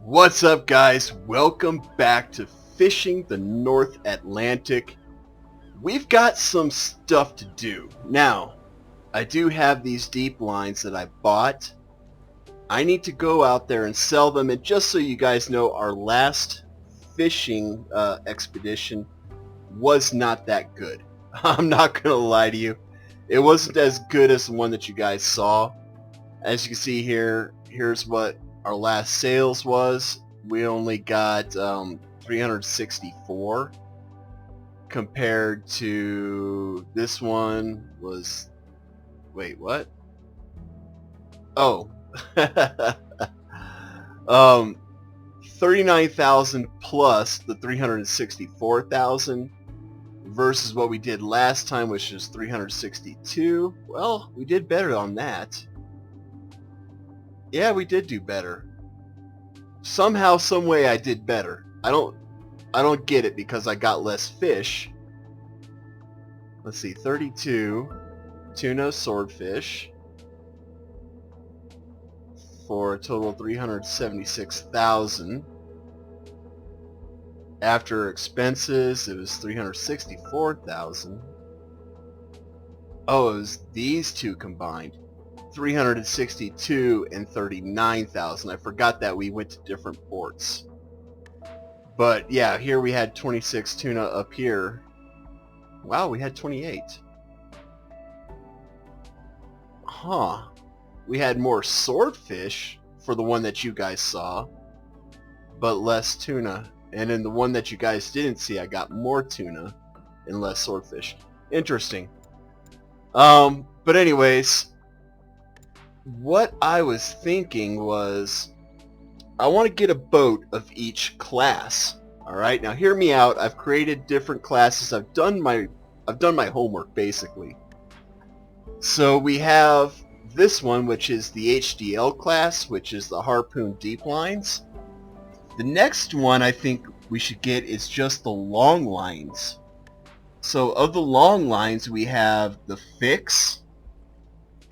What's up, guys? Welcome back to Fishing the North Atlantic. We've got some stuff to do. Now, I do have these deep lines that I bought. I need to go out there and sell them, and just so you guys know, our last fishing expedition was not that good. I'm not gonna lie to you. It wasn't as good as the one that you guys saw. As you can see here, here's what our last sales was. We only got 364 compared to this one was, wait, what? Oh, 39,000 plus the 364,000 versus what we did last time, which is 362. Well, we did better on that. Yeah, we did do better. Somehow, some way I did better. I don't get it because I got less fish. Let's see, 32 tuna swordfish for a total of 376,000. After expenses, it was 364,000. Oh, it was these two combined. 362 and 39,000. I forgot that we went to different ports. But yeah, here we had 26 tuna up here. Wow, we had 28. Huh. We had more swordfish for the one that you guys saw, but less tuna. And in the one that you guys didn't see, I got more tuna and less swordfish. Interesting. But anyways, what I was thinking was I want to get a boat of each class. Alright, now hear me out. I've created different classes. I've done my homework basically. So we have this one, which is the HDL class, which is the Harpoon Deep Lines. The next one I think we should get is just the long lines. So of the long lines we have the Fix.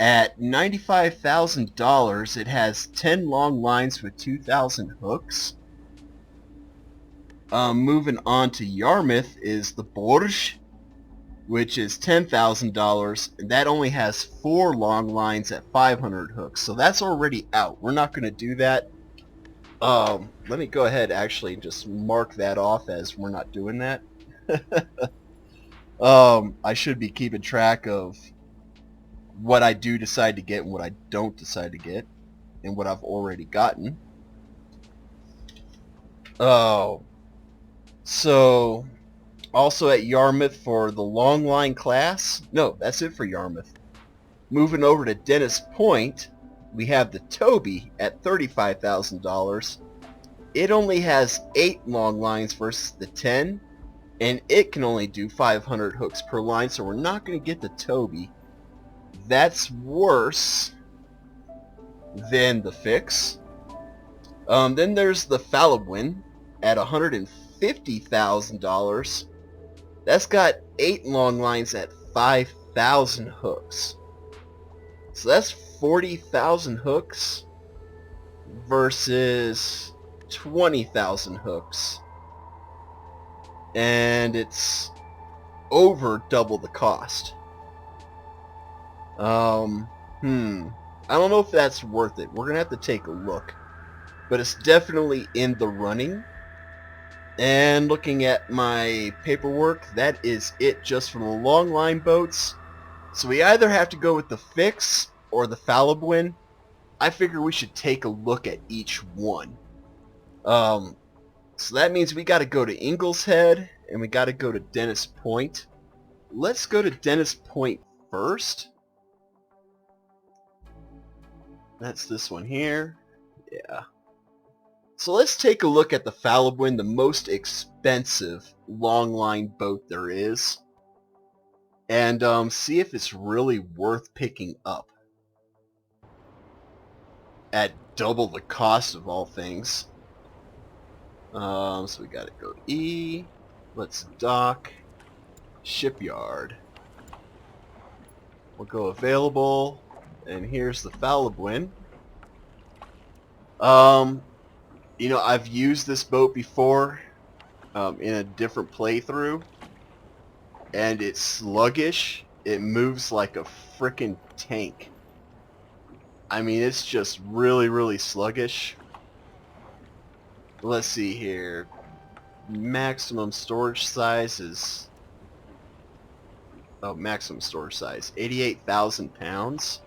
At $95,000, it has 10 long lines with 2,000 hooks. Moving on to Yarmouth is the Borj, which is $10,000, and that only has 4 long lines at 500 hooks. So that's already out. We're not going to do that. Let me go ahead actually just mark that off as we're not doing that. I should be keeping track of what I do decide to get and what I don't decide to get, and what I've already gotten. Oh, so also at Yarmouth for the long line class. No, that's it for Yarmouth. Moving over to Dennis Point, we have the Toby at $35,000. It only has 8 long lines versus the 10, and it can only do 500 hooks per line, so we're not going to get the Toby. That's worse than the Fix. Then there's the Falabwin at $150,000. That's got 8 long lines at 5,000 hooks. So that's 40,000 hooks versus 20,000 hooks. And it's over double the cost. I don't know if that's worth it. We're gonna have to take a look, but it's definitely in the running. And looking at my paperwork, that is it just for the long line boats. So we either have to go with the Fix or the Falabwin. I figure we should take a look at each one. So that means we got to go to Ingleshead and we got to go to Dennis Point. Let's go to Dennis Point first. That's this one here. Yeah. So let's take a look at the Falabwin, the most expensive long line boat there is, and see if it's really worth picking up at double the cost of all things. So we gotta go to E. Let's dock. Shipyard. We'll go available. And here's the Falabwin. You know, I've used this boat before in a different playthrough, and it's sluggish. It moves like a frickin' tank. I mean, it's just really, really sluggish. Let's see here. Maximum storage size is... Oh, maximum storage size. 88,000 pounds.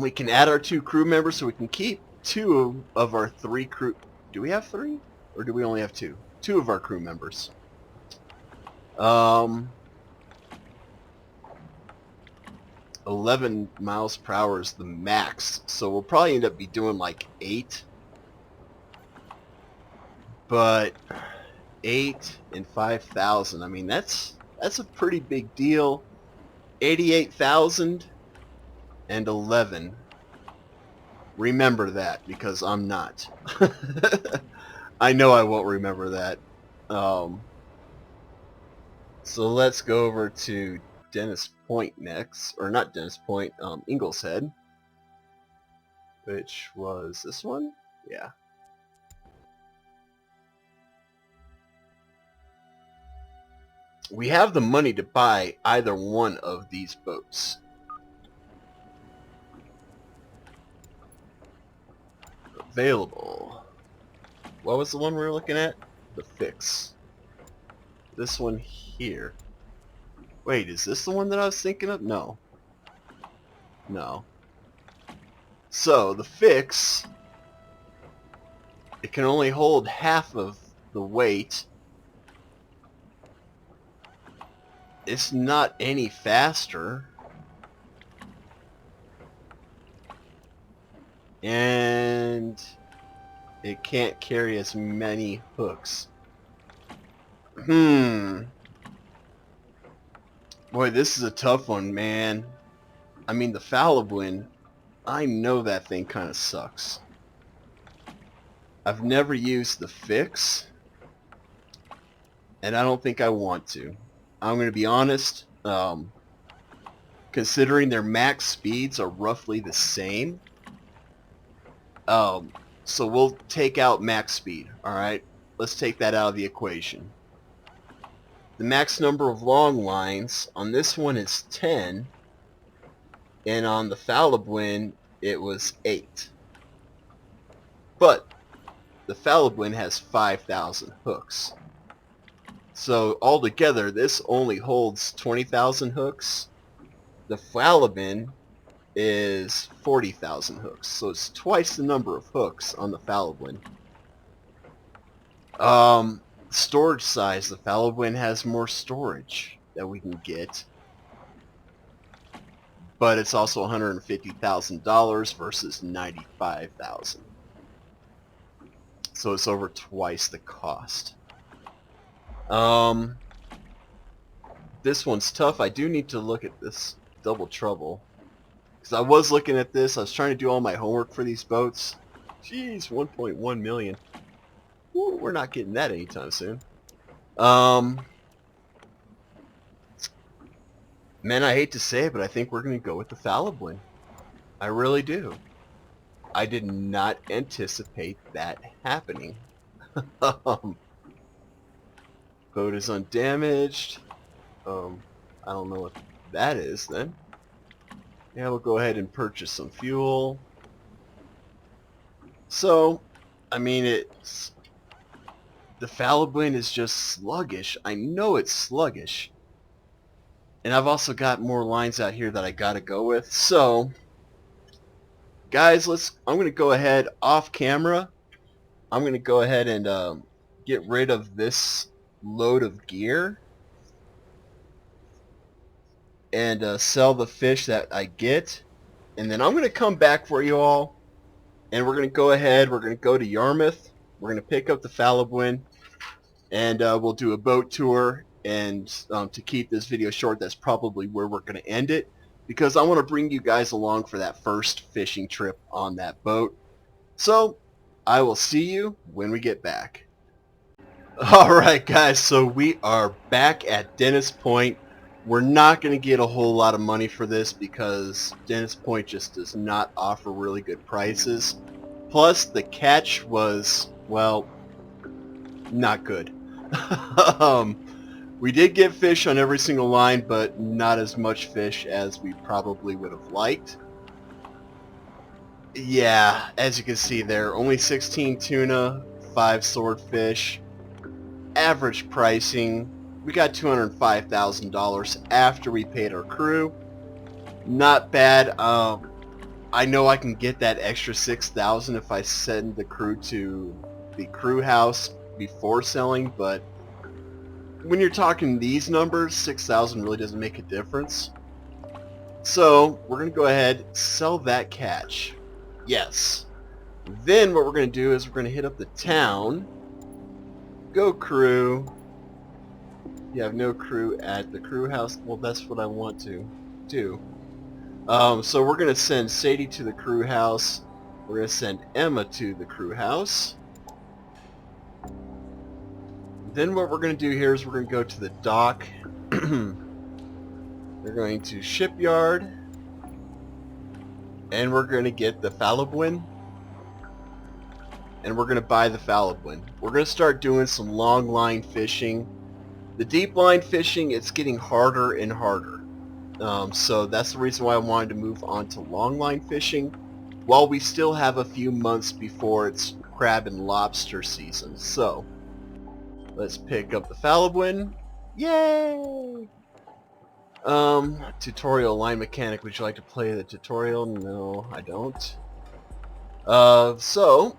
We can add our 2 crew members, so we can keep 2 of our 3 crew... Do we have 3? Or do we only have 2? 2 of our crew members. 11 miles per hour is the max, so we'll probably end up be doing like 8. But 8 and 5,000, I mean, that's a pretty big deal. 88,000 and 11. Remember that, because I'm not. I know I won't remember that. So let's go over to Dennis Point next, or not Dennis Point, Ingleshead, which was this one? Yeah. We have the money to buy either one of these boats. Available. What was the one we were looking at? The Fix. This one here. Wait, is this the one that I was thinking of? No. No. So, the Fix, it can only hold half of the weight. It's not any faster. And it can't carry as many hooks. Boy, this is a tough one, man. I mean, the Falabwin, I know that thing kind of sucks. I've never used the Fix, and I don't think I want to. I'm going to be honest, considering their max speeds are roughly the same, so we'll take out max speed, alright? Let's take that out of the equation. The max number of long lines on this one is 10, and on the Falabwin it was 8. But the Falabwin has 5,000 hooks. So altogether this only holds 20,000 hooks. The Falabwin is 40,000 hooks, so it's twice the number of hooks on the Falabwin. Storage size, the Falabwin has more storage that we can get, but it's also $150,000 versus 95,000, so it's over twice the cost. This one's tough. I do need to look at this Double Trouble, because I was looking at this. I was trying to do all my homework for these boats. Jeez, 1.1 million. Ooh, we're not getting that anytime soon. Man, I hate to say it, but I think we're going to go with the Falabwin. I really do. I did not anticipate that happening. Boat is undamaged. I don't know what that is then. Yeah, we'll go ahead and purchase some fuel. So, I mean, it's... The Falabwin is just sluggish. I know it's sluggish. And I've also got more lines out here that I gotta go with. So, guys, I'm gonna go ahead off camera. I'm gonna go ahead and get rid of this load of gear and sell the fish that I get, and then I'm gonna come back for you all, and we're gonna go ahead. We're gonna go to Yarmouth. We're gonna pick up the Falabwin, and we'll do a boat tour. And to keep this video short, that's probably where we're gonna end it, because I want to bring you guys along for that first fishing trip on that boat. So I will see you when we get back. Alright guys, so we are back at Dennis Point. We're not going to get a whole lot of money for this because Dennis Point just does not offer really good prices. Plus, the catch was, well, not good. We did get fish on every single line, but not as much fish as we probably would have liked. Yeah, as you can see there, only 16 tuna, 5 swordfish. Average pricing, we got $205,000 after we paid our crew. Not bad. I know I can get that extra $6,000 if I send the crew to the crew house before selling, but when you're talking these numbers, $6,000 really doesn't make a difference. So we're going to go ahead, sell that catch. Yes. Then what we're going to do is we're going to hit up the town. Go crew. You have no crew at the crew house. Well, that's what I want to do. So we're going to send Sadie to the crew house. We're going to send Emma to the crew house. Then what we're going to do here is we're going to go to the dock. We're going to shipyard. And we're going to get the Falabwin. And we're going to buy the Falabwin. We're going to start doing some long line fishing. The deep line fishing, it's getting harder and harder. So that's the reason why I wanted to move on to long line fishing while we still have a few months before it's crab and lobster season. So let's pick up the Falabwin. Yay! Tutorial line mechanic. Would you like to play the tutorial? No, I don't. So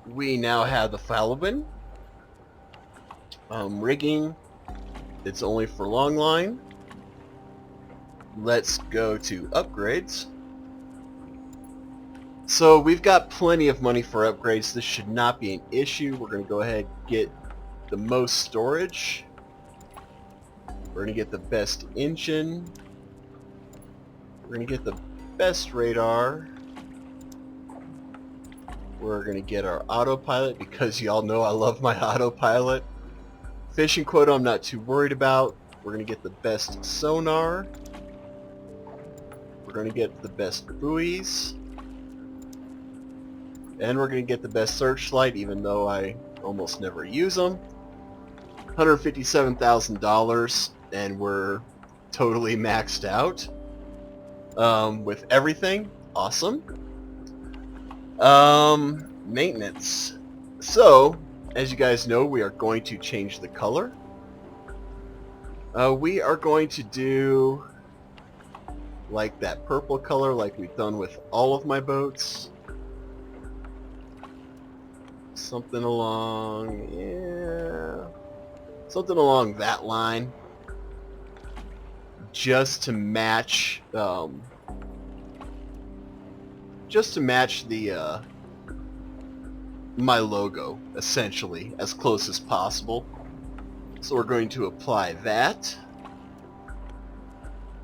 we now have the Falabwin. Rigging. It's only for long line. Let's go to upgrades. So we've got plenty of money for upgrades. This should not be an issue. We're going to go ahead and get the most storage. We're going to get the best engine. We're going to get the best radar. We're going to get our autopilot because y'all know I love my autopilot. Fishing quota I'm not too worried about. We're going to get the best sonar. We're going to get the best buoys. And we're going to get the best searchlight, even though I almost never use them. $157,000, and we're totally maxed out with everything. Awesome. Maintenance. So, as you guys know, we are going to change the color. We are going to do like that purple color like we've done with all of my boats. Something along, something along that line, just to match, the my logo, essentially, as close as possible. So we're going to apply that,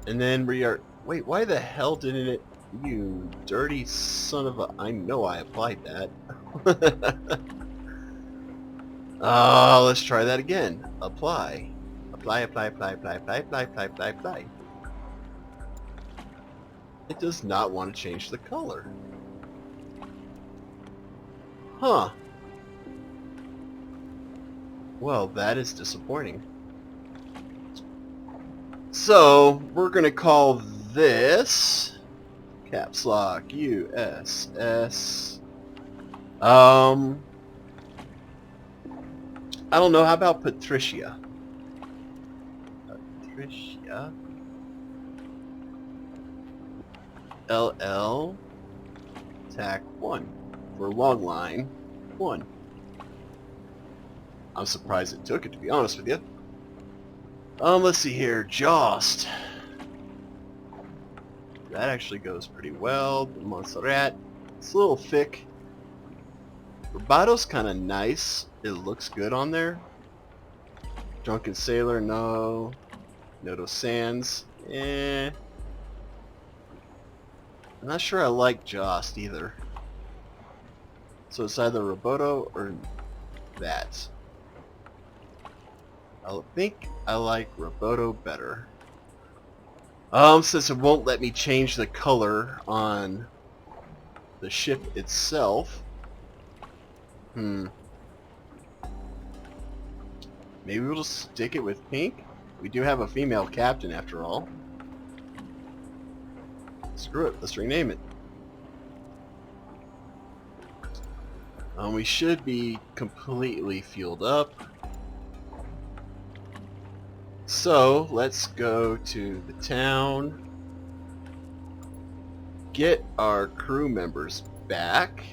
and then we are. Wait, why the hell didn't it? You dirty son of a... I know I applied that. Let's try that again. Apply. Apply, apply, apply, apply, apply, apply, apply, apply, apply. It does not want to change the color. Huh. Well, that is disappointing. So, we're gonna call this caps lock USS. I don't know, how about Patricia? Patricia. LL TAC 1 for long line 1. I'm surprised it took it, to be honest with you. Let's see here. Jost. That actually goes pretty well. The Montserrat. It's a little thick. Bravato's kind of nice. It looks good on there. Drunken Sailor, no. Noto Sands, I'm not sure I like Jost either. So it's either Roboto or that. I think I like Roboto better. Since it won't let me change the color on the ship itself. Maybe we'll just stick it with pink? We do have a female captain after all. Screw it, let's rename it. We should be completely fueled up. So, let's go to the town. Get our crew members back.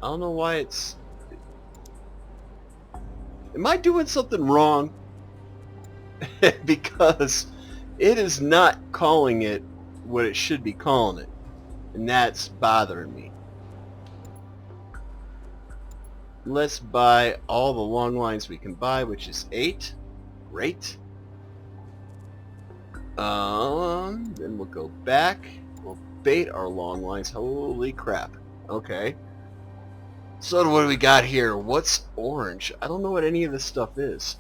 I don't know why it's... Am I doing something wrong? Because it is not calling it what it should be calling it. And that's bothering me. Let's buy all the long lines we can buy, which is 8. Great. Then we'll go back. We'll bait our long lines. Holy crap. Okay. So what do we got here? What's orange? I don't know what any of this stuff is.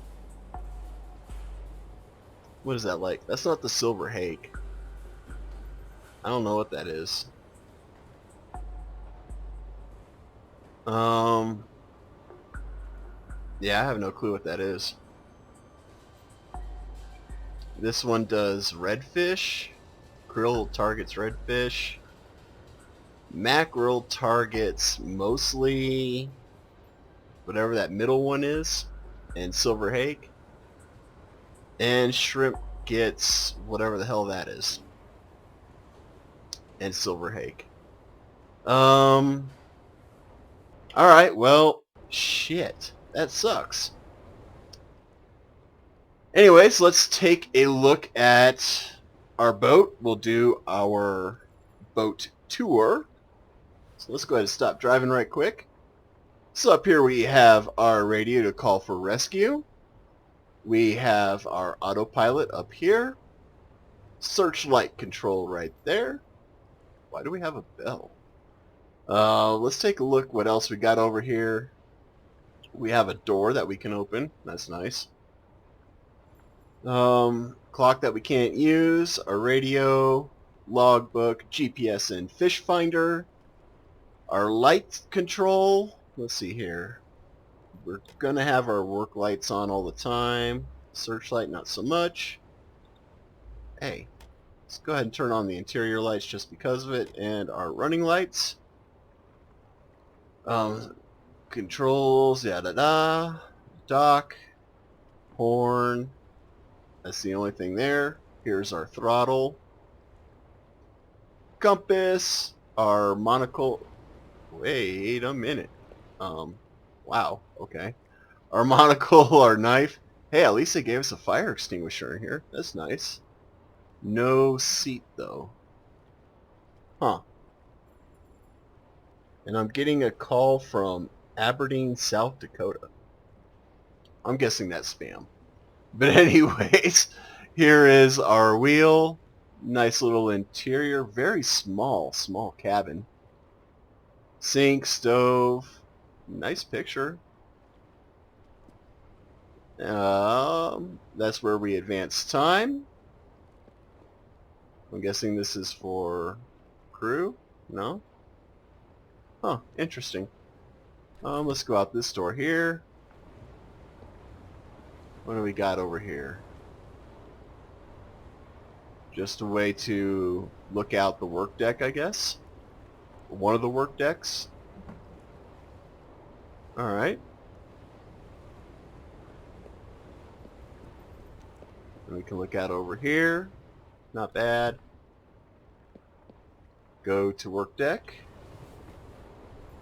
What is that like? That's not the Silver Hake. I don't know what that is. Yeah, I have no clue what that is. This one does redfish. Krill targets redfish. Mackerel targets mostly whatever that middle one is, and Silver Hake. And shrimp gets whatever the hell that is, and Silver Hake. Alright, well, shit. That sucks. Anyways, let's take a look at our boat. We'll do our boat tour. So let's go ahead and stop driving right quick. So up here we have our radio to call for rescue. We have our autopilot up here. Searchlight control right there. Why do we have a bell? Let's take a look what else we got over here. We have a door that we can open. That's nice. Clock that we can't use. A radio, logbook, GPS and fish finder. Our light control. Let's see here. We're gonna have our work lights on all the time. Searchlight, not so much. Hey, let's go ahead and turn on the interior lights just because of it, and our running lights. Controls, dock, horn. That's the only thing there. Here's our throttle, compass, our monocle. Wait a minute. Wow. Okay. Our monocle, our knife. Hey, at least they gave us a fire extinguisher in here. That's nice. No seat though. Huh. And I'm getting a call from Aberdeen, South Dakota. I'm guessing that's spam. But anyways, here is our wheel. Nice little interior. Very small cabin. Sink, stove. Nice picture. That's where we advance time. I'm guessing this is for crew? No? Huh, interesting. Let's go out this door here. What do we got over here? Just a way to look out the work deck, I guess. One of the work decks. Alright. And we can look out over here. Not bad. Go to work deck.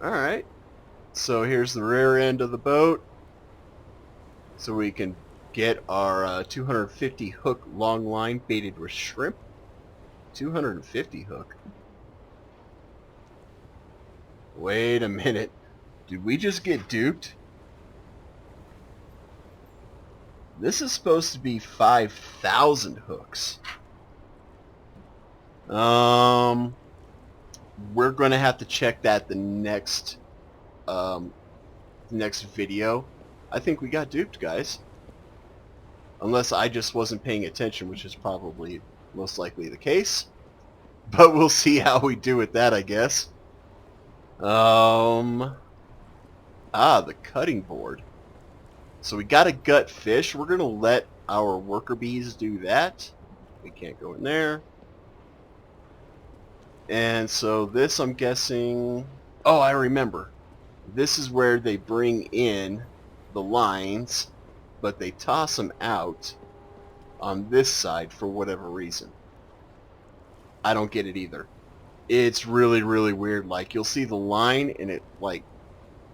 Alright. So here's the rear end of the boat. So we can get our 250 hook long line baited with shrimp. 250 hook. Wait a minute. Did we just get duped? This is supposed to be 5,000 hooks. We're going to have to check that the next video. I think we got duped, guys. Unless I just wasn't paying attention, which is probably most likely the case. But we'll see how we do with that, I guess. The cutting board. So we got to gut fish. We're going to let our worker bees do that. We can't go in there. And so this, I'm guessing... Oh, I remember. This is where they bring in the lines, but they toss them out on this side for whatever reason. I don't get it either. It's really, really weird. Like, you'll see the line and it, like,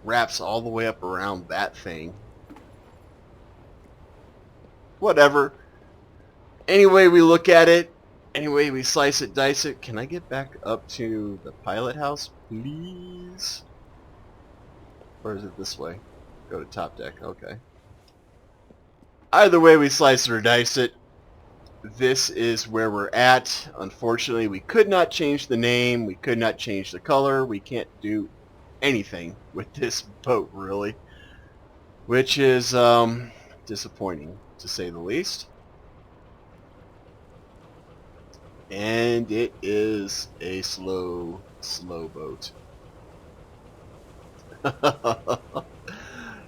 wraps all the way up around that thing. Whatever. Anyway we look at it, anyway we slice it, dice it. Can I get back up to the pilot house, please? Or is it this way? Go to top deck, okay. Either way we slice it or dice it, this is where we're at. Unfortunately, we could not change the name, we could not change the color, we can't do anything with this boat, really. Which is disappointing, to say the least. And it is a slow boat.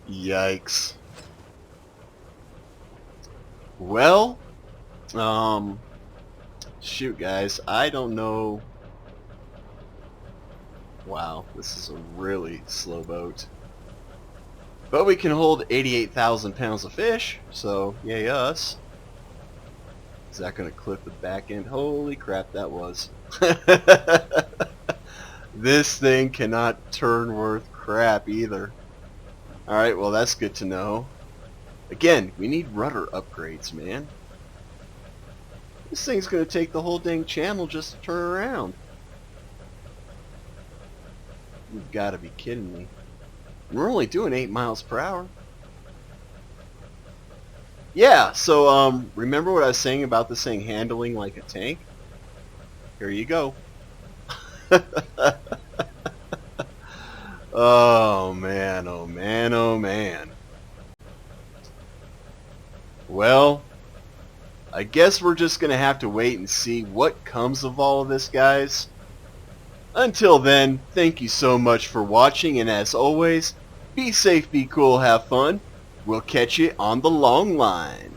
Yikes. Well, shoot guys, I don't know. Wow, this is a really slow boat. But we can hold 88,000 pounds of fish, so yay us. Is that going to clip the back end? Holy crap, that was. This thing cannot turn worth crap either. Alright, well that's good to know. Again, we need rudder upgrades, man. This thing's going to take the whole dang channel just to turn around. You've got to be kidding me. We're only doing 8 miles per hour. Yeah, so remember what I was saying about this thing handling like a tank? Here you go. Oh man, oh man, oh man. Well, I guess we're just gonna have to wait and see what comes of all of this, guys. Until then, thank you so much for watching, and as always, be safe, be cool, have fun. We'll catch you on the long line.